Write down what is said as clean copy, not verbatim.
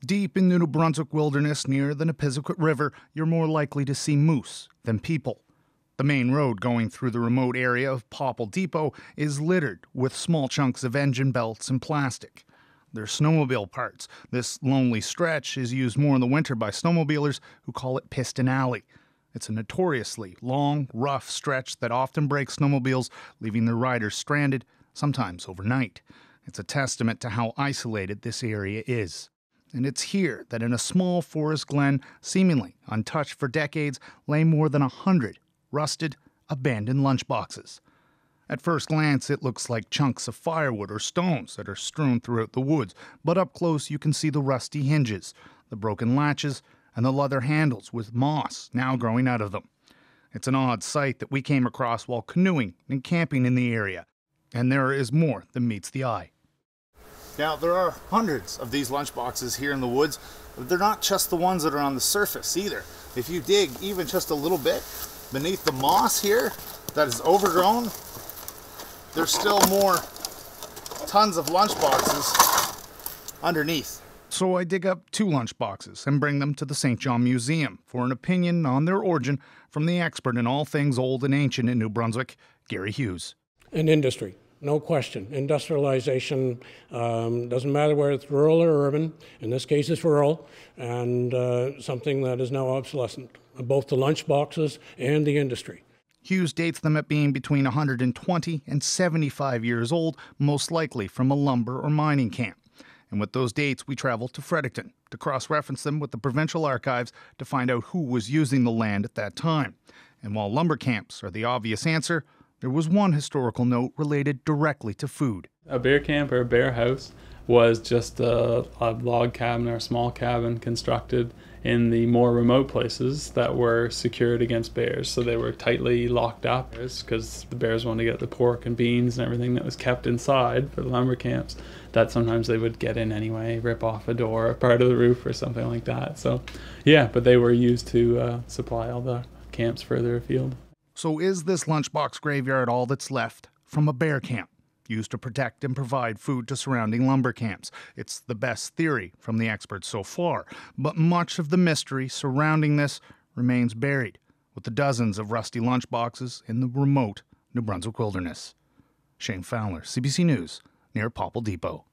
Deep in the New Brunswick wilderness near the Nipisiguit River, you're more likely to see moose than people. The main road going through the remote area of Popple Depot is littered with small chunks of engine belts and plastic. They're snowmobile parts. This lonely stretch is used more in the winter by snowmobilers who call it Piston Alley. It's a notoriously long, rough stretch that often breaks snowmobiles, leaving their riders stranded, sometimes overnight. It's a testament to how isolated this area is. And it's here that in a small forest glen, seemingly untouched for decades, lay more than 100 rusted, abandoned lunchboxes. At first glance, it looks like chunks of firewood or stones that are strewn throughout the woods, but up close you can see the rusty hinges, the broken latches, and the leather handles with moss now growing out of them. It's an odd sight that we came across while canoeing and camping in the area, and there is more than meets the eye. Now, there are hundreds of these lunchboxes here in the woods, but they're not just the ones that are on the surface either. If you dig even just a little bit beneath the moss here that is overgrown, there's still more tons of lunchboxes underneath. So I dig up 2 lunchboxes and bring them to the St. John Museum for an opinion on their origin from the expert in all things old and ancient in New Brunswick, Gary Hughes. An industry. No question. Industrialization, doesn't matter whether it's rural or urban. In this case, it's rural, and something that is now obsolescent, both the lunch boxes and the industry. Hughes dates them at being between 120 and 75 years old, most likely from a lumber or mining camp. And with those dates, we travel to Fredericton to cross-reference them with the provincial archives to find out who was using the land at that time. And while lumber camps are the obvious answer, there was one historical note related directly to food. A bear camp or a bear house was just a log cabin or a small cabin constructed in the more remote places that were secured against bears. So they were tightly locked up because the bears wanted to get the pork and beans and everything that was kept inside for the lumber camps. That sometimes they would get in anyway, rip off a door or part of the roof or something like that. So yeah, but they were used to supply all the camps further afield. So is this lunchbox graveyard all that's left from a bear camp, used to protect and provide food to surrounding lumber camps? It's the best theory from the experts so far, but much of the mystery surrounding this remains buried, with the dozens of rusty lunchboxes in the remote New Brunswick wilderness. Shane Fowler, CBC News, near Popple Depot.